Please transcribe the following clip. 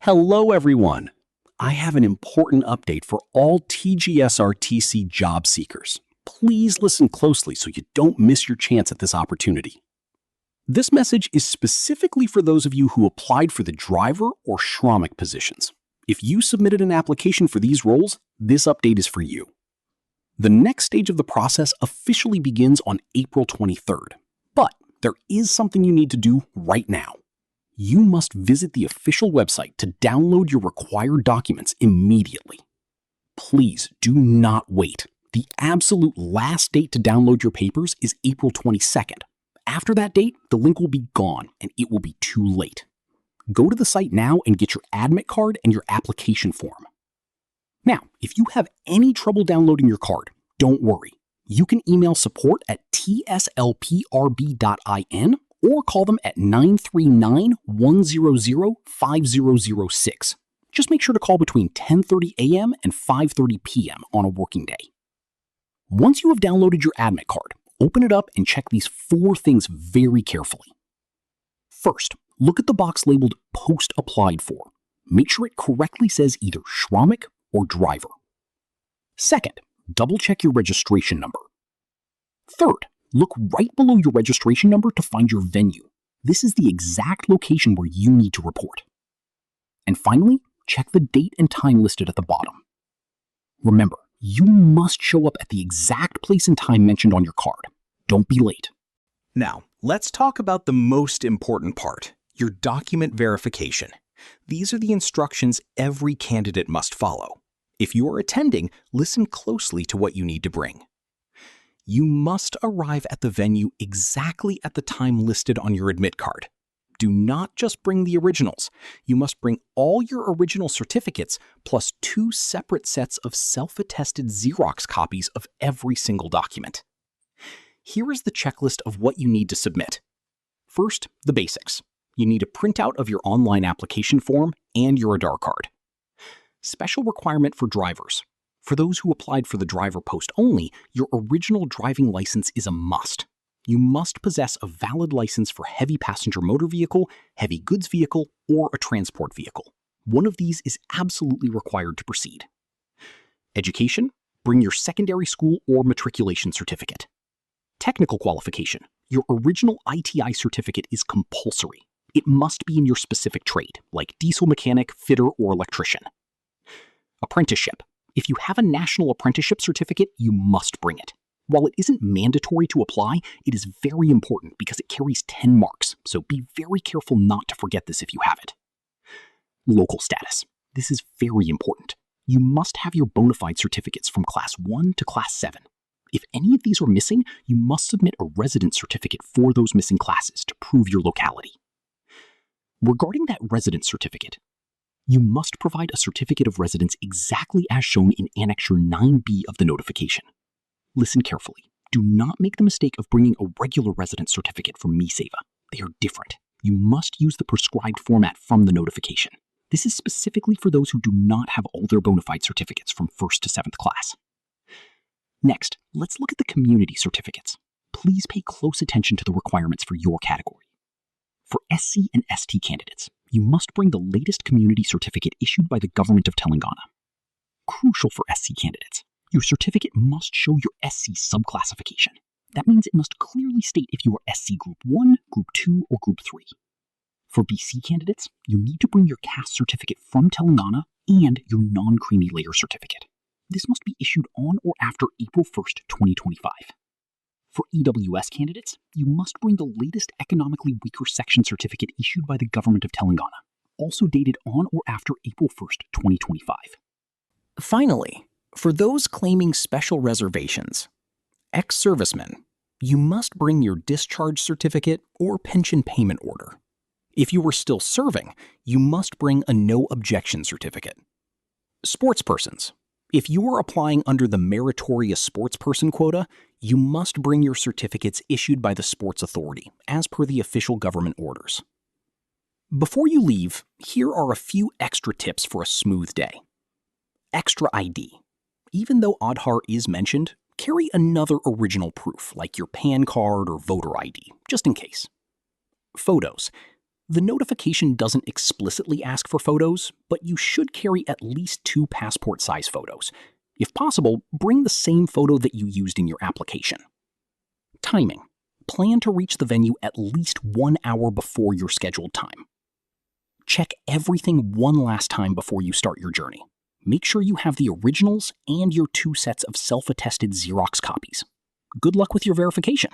Hello, everyone. I have an important update for all TGSRTC job seekers. Please listen closely so you don't miss your chance at this opportunity. This message is specifically for those of you who applied for the driver or Shramik positions. If you submitted an application for these roles, this update is for you. The next stage of the process officially begins on April 23rd, but there is something you need to do right now. You must visit the official website to download your required documents immediately. Please do not wait. The absolute last date to download your papers is April 22nd. After that date, the link will be gone and it will be too late. Go to the site now and get your admit card and your application form. Now, if you have any trouble downloading your card, don't worry. You can email support at tslprb.in or call them at 939-100-5006. Just make sure to call between 10:30 a.m. and 5:30 p.m. on a working day. Once you have downloaded your admit card, open it up and check these 4 things very carefully. First, look at the box labeled Post Applied For. Make sure it correctly says either Shramik or Driver. Second, double-check your registration number. Third, look right below your registration number to find your venue. This is the exact location where you need to report. And finally, check the date and time listed at the bottom. Remember, you must show up at the exact place and time mentioned on your card. Don't be late. Now, let's talk about the most important part, your document verification. These are the instructions every candidate must follow. If you are attending, listen closely to what you need to bring. You must arrive at the venue exactly at the time listed on your admit card. Do not just bring the originals. You must bring all your original certificates plus 2 separate sets of self-attested xerox copies of every single document. Here is the checklist of what you need to submit. First, the basics. You need a printout of your online application form and your Aadhaar Card. Special requirement for drivers. For those who applied for the driver post only, your original driving license is a must. You must possess a valid license for heavy passenger motor vehicle, heavy goods vehicle, or a transport vehicle. One of these is absolutely required to proceed. Education, bring your secondary school or matriculation certificate. Technical qualification, your original ITI certificate is compulsory. It must be in your specific trade, like diesel mechanic, fitter, or electrician. Apprenticeship. If you have a national apprenticeship certificate, you must bring it. While it isn't mandatory to apply, it is very important because it carries 10 marks, so be very careful not to forget this if you have it. Local status. This is very important. You must have your Bonafide certificates from Class 1 to Class 7. If any of these are missing, you must submit a residence certificate for those missing classes to prove your locality. Regarding that residence certificate, you must provide a certificate of residence exactly as shown in Annexure 9B of the notification. Listen carefully. Do not make the mistake of bringing a regular residence certificate from MeSeva. They are different. You must use the prescribed format from the notification. This is specifically for those who do not have all their bona fide certificates from 1st to 7th class. Next, let's look at the community certificates. Please pay close attention to the requirements for your category. For SC and ST candidates, you must bring the latest community certificate issued by the Government of Telangana. Crucial for SC candidates, your certificate must show your SC subclassification. That means it must clearly state if you are SC Group 1, Group 2, or Group 3. For BC candidates, you need to bring your caste certificate from Telangana and your non-creamy layer certificate. This must be issued on or after April 1st, 2025. For EWS candidates, you must bring the latest economically weaker section certificate issued by the Government of Telangana, also dated on or after April 1st, 2025. Finally, for those claiming special reservations, ex-servicemen, you must bring your discharge certificate or pension payment order. If you are still serving, you must bring a no objection certificate. Sportspersons. If you are applying under the meritorious sportsperson quota, you must bring your certificates issued by the Sports Authority, as per the official government orders. Before you leave, here are a few extra tips for a smooth day. Extra ID. Even though Aadhaar is mentioned, carry another original proof, like your PAN card or voter ID, just in case. Photos. The notification doesn't explicitly ask for photos, but you should carry at least 2 passport-size photos. If possible, bring the same photo that you used in your application. Timing. Plan to reach the venue at least 1 hour before your scheduled time. Check everything one last time before you start your journey. Make sure you have the originals and your 2 sets of self-attested Xerox copies. Good luck with your verification.